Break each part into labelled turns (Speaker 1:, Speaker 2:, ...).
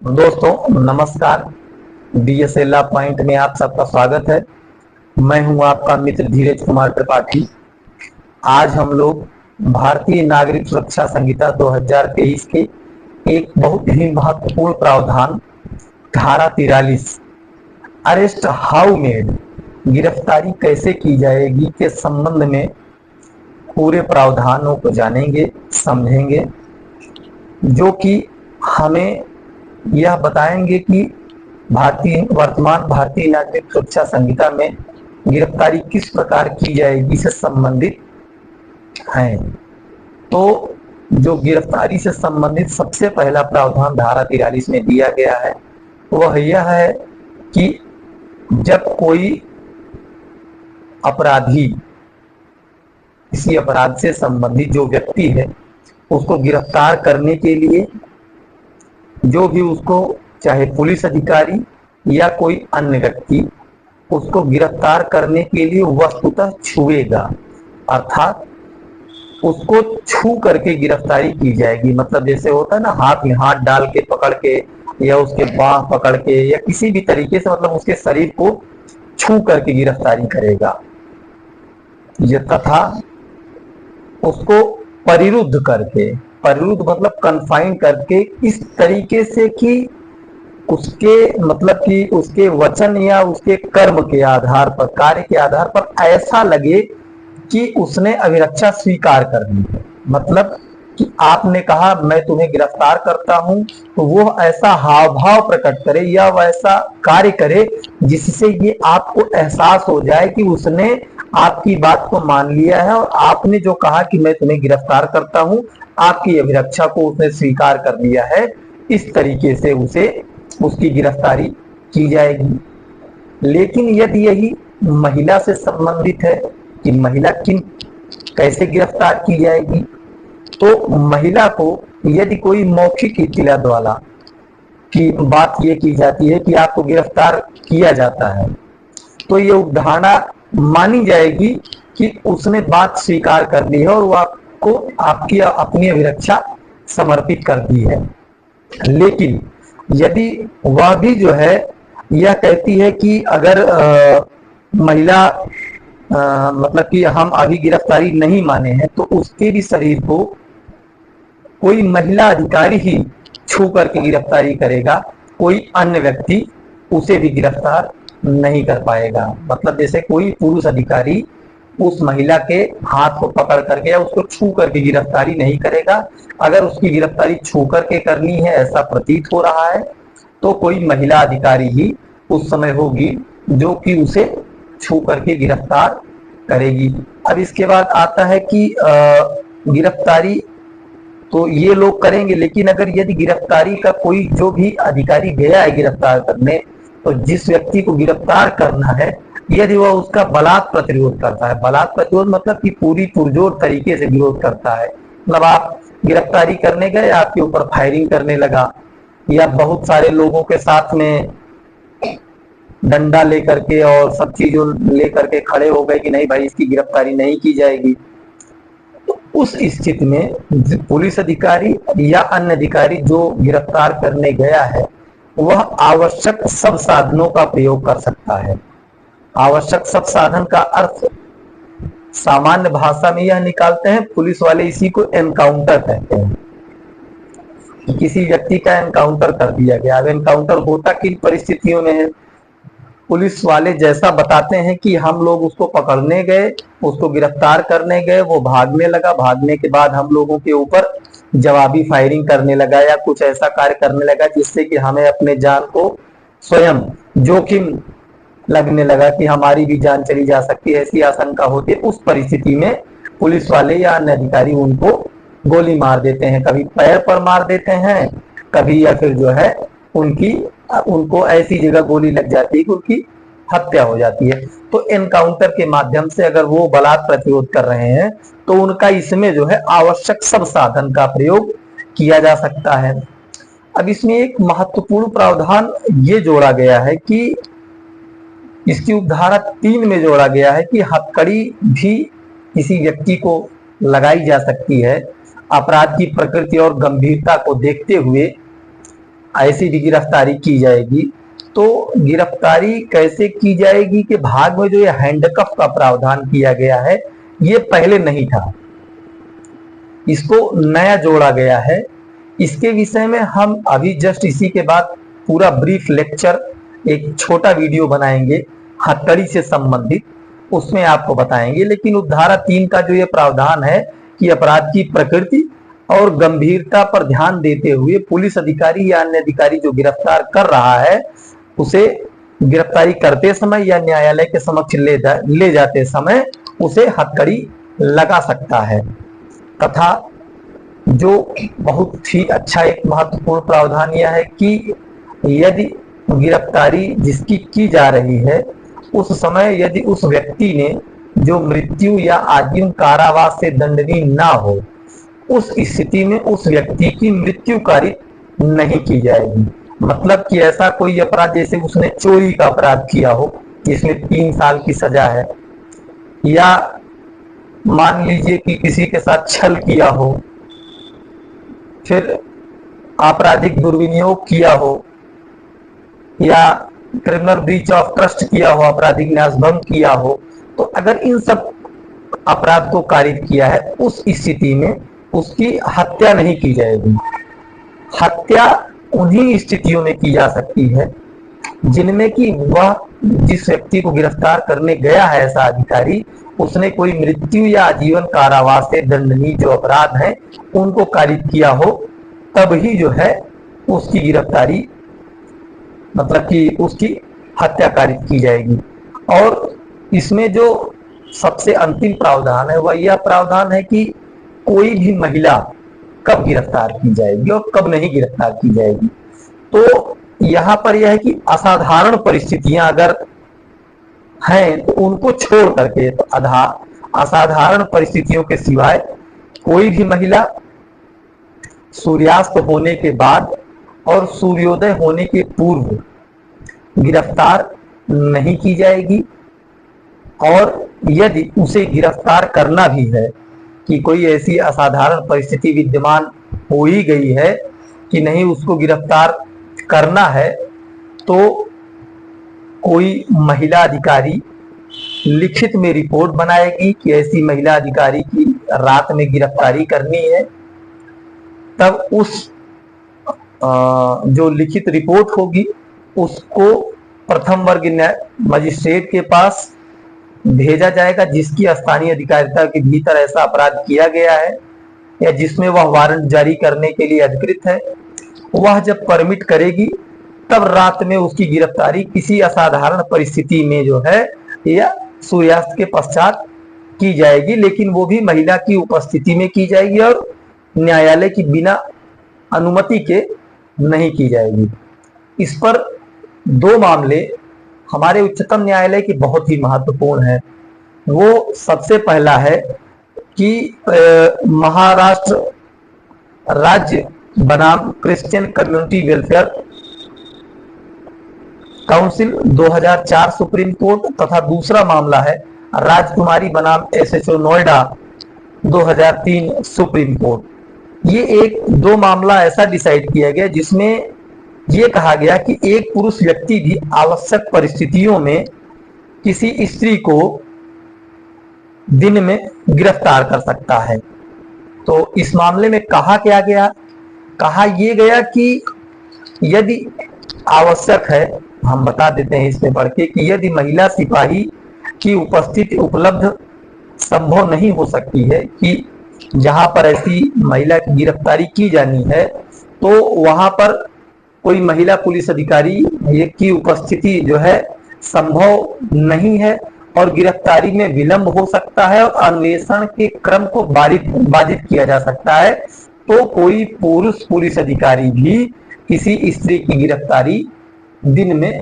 Speaker 1: दोस्तों नमस्कार। DSL point में आप सबका स्वागत है। मैं हूं आपका मित्र धीरज कुमार त्रिपाठी। आज हम लोग भारतीय नागरिक सुरक्षा संहिता 2023 के एक बहुत ही महत्वपूर्ण प्रावधान धारा 43 अरेस्ट हाउ मेड, गिरफ्तारी कैसे की जाएगी के संबंध में पूरे प्रावधानों को जानेंगे, समझेंगे, जो कि हमें यह बताएंगे कि वर्तमान भारतीय नागरिक सुरक्षा संहिता में गिरफ्तारी किस प्रकार की जाएगी से संबंधित है। तो जो गिरफ्तारी से संबंधित सबसे पहला प्रावधान धारा 43 में दिया गया है वह यह है कि जब कोई अपराधी, किसी अपराध से संबंधित जो व्यक्ति है, उसको गिरफ्तार करने के लिए जो भी उसको, चाहे पुलिस अधिकारी या कोई अन्य व्यक्ति, उसको गिरफ्तार करने के लिए वस्तुतः छुएगा, अर्थात उसको छू करके गिरफ्तारी की जाएगी। मतलब जैसे होता है ना, हाथ में हाथ डाल के पकड़ के या उसके बाह पकड़ के या किसी भी तरीके से, मतलब उसके शरीर को छू करके गिरफ्तारी करेगा। तथा उसको परिरुद्ध करके, परिरुद्ध मतलब कन्फाइन करके, इस तरीके से कि उसके मतलब कि उसके वचन या उसके कर्म के आधार पर, कार्य के आधार पर ऐसा लगे कि उसने अभिरक्षा स्वीकार कर ली है। मतलब कि आपने कहा मैं तुम्हें गिरफ्तार करता हूं, तो वो ऐसा हाव भाव प्रकट करे या वैसा कार्य करे जिससे ये आपको एहसास हो जाए कि उसने आपकी बात को मान लिया है और आपने जो कहा कि मैं तुम्हें गिरफ्तार करता हूं, आपकी अभिरक्षा को उसने स्वीकार कर लिया है। इस तरीके से उसे उसकी गिरफ्तारी की जाएगी। लेकिन यदि यही महिला से संबंधित है कि महिला किन कैसे गिरफ्तार की जाएगी, तो महिला को यदि कोई मौखिक इत्तला द्वारा की बात ये की जाती है कि आपको गिरफ्तार किया जाता है, तो ये उदाहरणा मानी जाएगी कि उसने बात स्वीकार कर ली है और वो आपको आपकी अपनी अभिरक्षा समर्पित कर दी है। लेकिन यदि वह भी जो है यह कहती है कि अगर महिला मतलब कि हम अभी गिरफ्तारी नहीं माने हैं, तो उसके भी शरीर को कोई महिला अधिकारी ही छू करके गिरफ्तारी करेगा, कोई अन्य व्यक्ति उसे भी गिरफ्तार नहीं कर पाएगा। मतलब जैसे कोई पुरुष अधिकारी उस महिला के हाथ को पकड़ करके या उसको छू करके गिरफ्तारी नहीं करेगा। अगर उसकी गिरफ्तारी छू करके करनी है, ऐसा प्रतीत हो रहा है, तो कोई महिला अधिकारी ही उस समय होगी जो कि उसे छू करके गिरफ्तार करेगी। अब इसके बाद आता है कि गिरफ्तारी तो ये लोग करेंगे, लेकिन अगर यदि गिरफ्तारी का कोई जो भी अधिकारी गया है गिरफ्तार करने, तो जिस व्यक्ति को गिरफ्तार करना है, यदि वह उसका बलात् प्रतिरोध करता है, बलात् प्रतिरोध मतलब कि पूरी पुरजोर तरीके से विरोध करता है, मतलब आप गिरफ्तारी करने गए, आपके ऊपर फायरिंग करने लगा या बहुत सारे लोगों के साथ में डंडा लेकर के और सब चीजों लेकर के खड़े हो गए कि नहीं भाई इसकी गिरफ्तारी नहीं की जाएगी, तो उस स्थिति में पुलिस अधिकारी या अन्य अधिकारी जो गिरफ्तार करने गया है वह आवश्यक सब साधनों का प्रयोग कर सकता है। आवश्यक सब साधन का अर्थ सामान्य भाषा में यह निकालते हैं पुलिस वाले, इसी को एनकाउंटर कहते हैं। किसी व्यक्ति का एनकाउंटर कर दिया गया। अब एनकाउंटर होता किन परिस्थितियों में है? पुलिस वाले जैसा बताते हैं कि हम लोग उसको पकड़ने गए, उसको गिरफ्तार करने गए, वो भागने लगा, भागने के बाद हम लोगों के ऊपर जवाबी फायरिंग करने लगा या कुछ ऐसा कार्य करने लगा जिससे कि हमें अपने जान को स्वयं जोखिम लगने लगा कि हमारी भी जान चली जा सकती है, ऐसी आशंका होती है। उस परिस्थिति में पुलिस वाले या अन्य अधिकारी उनको गोली मार देते हैं, कभी पैर पर मार देते हैं, कभी या फिर जो है उनको ऐसी जगह गोली लग जाती है कि उनकी हत्या हो जाती है। तो एनकाउंटर के माध्यम से अगर वो बलात् प्रतिरोध कर रहे हैं तो उनका इसमें जो है आवश्यक सब साधन का प्रयोग किया जा सकता है। अब इसमें एक महत्वपूर्ण प्रावधान ये जोड़ा गया है कि इसकी उपधारा 3 में जोड़ा गया है कि हथकड़ी भी किसी व्यक्ति को लगाई जा सकती है अपराध की प्रकृति और गंभीरता को देखते हुए। ऐसी भी गिरफ्तारी की जाएगी। तो गिरफ्तारी कैसे की जाएगी कि भाग में जो ये हैंडकफ का प्रावधान किया गया है ये पहले नहीं था, इसको नया जोड़ा गया है। इसके विषय में हम अभी जस्ट इसी के बाद पूरा ब्रीफ लेक्चर, एक छोटा वीडियो बनाएंगे हथकड़ी से संबंधित, उसमें आपको बताएंगे। लेकिन उपधारा 3 का जो ये प्रावधान है कि अपराध की प्रकृति और गंभीरता पर ध्यान देते हुए पुलिस अधिकारी या अन्य अधिकारी जो गिरफ्तार कर रहा है उसे गिरफ्तारी करते समय या न्यायालय के समक्ष ले जाते समय उसे हथकड़ी लगा सकता है। तथा जो बहुत ही अच्छा एक महत्वपूर्ण प्रावधान यह है कि यदि गिरफ्तारी जिसकी की जा रही है उस समय यदि उस व्यक्ति ने जो मृत्यु या आजीवन कारावास से दंडनीय ना हो, उस स्थिति में उस व्यक्ति की मृत्यु कारित नहीं की जाएगी। मतलब कि ऐसा कोई अपराध जैसे उसने चोरी का अपराध किया हो जिसमें 3 साल की सजा है, या मान लीजिए कि किसी के साथ छल किया हो, फिर आपराधिक दुर्विनियोग किया हो, या क्रिमिनल ब्रीच ऑफ ट्रस्ट किया हो, आपराधिक न्यासभंग किया हो, तो अगर इन सब अपराध को कारित किया है उस स्थिति में उसकी हत्या नहीं की जाएगी। हत्या उन्हीं स्थितियों में की जा सकती है जिनमें कि वह जिस व्यक्ति को गिरफ्तार करने गया है ऐसा अधिकारी, उसने कोई मृत्यु या आजीवन कारावास से दंडनीय जो अपराध है उनको कारित किया हो, तब ही जो है उसकी गिरफ्तारी मतलब कि उसकी हत्या कारित की जाएगी। और इसमें जो सबसे अंतिम प्रावधान है वह यह प्रावधान है कि कोई भी महिला कब गिरफ्तार की जाएगी और कब नहीं गिरफ्तार की जाएगी। तो यहाँ पर यह है कि असाधारण परिस्थितियां अगर हैं तो उनको छोड़ करके, तो असाधारण परिस्थितियों के सिवाय कोई भी महिला सूर्यास्त होने के बाद और सूर्योदय होने के पूर्व गिरफ्तार नहीं की जाएगी। और यदि उसे गिरफ्तार करना भी है कि कोई ऐसी असाधारण परिस्थिति विद्यमान हो ही गई है कि नहीं उसको गिरफ्तार करना है, तो कोई महिला अधिकारी लिखित में रिपोर्ट बनाएगी कि ऐसी महिला अधिकारी की रात में गिरफ्तारी करनी है। तब उस जो लिखित रिपोर्ट होगी उसको प्रथम वर्ग मजिस्ट्रेट के पास भेजा जाएगा जिसकी स्थानीय अधिकारिता के भीतर ऐसा अपराध किया गया है या जिसमें वह वारंट जारी करने के लिए अधिकृत है। वह जब परमिट करेगी तब रात में उसकी गिरफ्तारी किसी असाधारण परिस्थिति में जो है या सूर्यास्त के पश्चात की जाएगी, लेकिन वो भी महिला की उपस्थिति में की जाएगी और न्यायालय की बिना अनुमति के नहीं की जाएगी। इस पर 2 मामले हमारे उच्चतम न्यायालय के बहुत ही महत्वपूर्ण है। वो सबसे पहला है कि महाराष्ट्र राज्य बनाम Christian community welfare council 2004 supreme court, तथा दूसरा मामला है राजकुमारी बनाम एसएचओ नोएडा 2003 सुप्रीम कोर्ट। ये 2 मामला ऐसा डिसाइड किया गया जिसमें ये कहा गया कि एक पुरुष व्यक्ति भी आवश्यक परिस्थितियों में किसी स्त्री को दिन में गिरफ्तार कर सकता है। तो इस मामले में कहा क्या गया, कहा यह गया कि यदि आवश्यक है, हम बता देते हैं इसमें बढ़ के, कि यदि महिला सिपाही की उपस्थिति उपलब्ध संभव नहीं हो सकती है कि जहां पर ऐसी महिला की गिरफ्तारी की जानी है, तो वहां पर कोई महिला पुलिस अधिकारी की उपस्थिति जो है संभव नहीं है और गिरफ्तारी में विलंब हो सकता है और अन्वेषण के क्रम को बाधित किया जा सकता है, तो कोई पुरुष पुलिस अधिकारी भी किसी स्त्री की गिरफ्तारी दिन में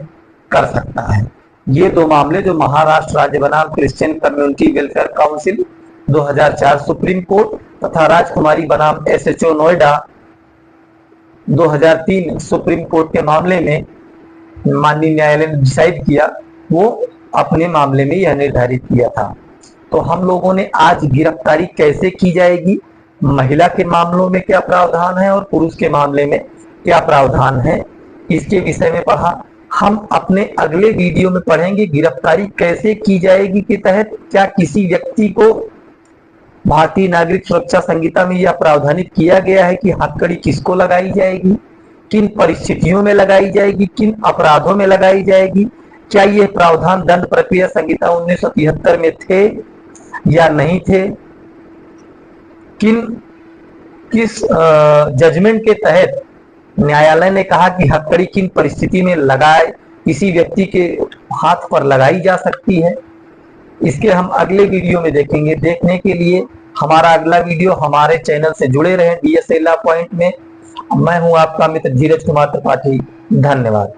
Speaker 1: कर सकता है। ये 2 मामले जो महाराष्ट्र राज्य बनाम Christian community welfare council 2004 supreme court तथा राजकुमारी बनाम एसएचओ नोएडा 2003 सुप्रीम कोर्ट के मामले में माननीय न्यायालय ने डिसाइड किया, वो अपने मामले में यह निर्धारित किया था। तो हम लोगों ने आज गिरफ्तारी कैसे की जाएगी, महिला के मामलों में क्या प्रावधान है और पुरुष के मामले में क्या प्रावधान है, इसके विषय में पढ़ा। हम अपने अगले वीडियो में पढ़ेंगे गिरफ्तारी कैसे की जाएगी के तहत क्या किसी व्यक्ति को भारतीय नागरिक सुरक्षा संहिता में यह प्रावधानित किया गया है कि हथकड़ी किसको लगाई जाएगी, किन परिस्थितियों में लगाई जाएगी, किन अपराधों में लगाई जाएगी, क्या ये प्रावधान दंड प्रक्रिया संहिता 1973 में थे या नहीं थे, किस जजमेंट के तहत न्यायालय ने कहा कि हथकड़ी किन परिस्थिति में लगाए किसी व्यक्ति के हाथ पर लगाई जा सकती है, इसके हम अगले वीडियो में देखेंगे। देखने के लिए हमारा अगला वीडियो हमारे चैनल से जुड़े रहें DSA लॉ पॉइंट में। मैं हूं आपका मित्र धीरज कुमार त्रिपाठी। धन्यवाद।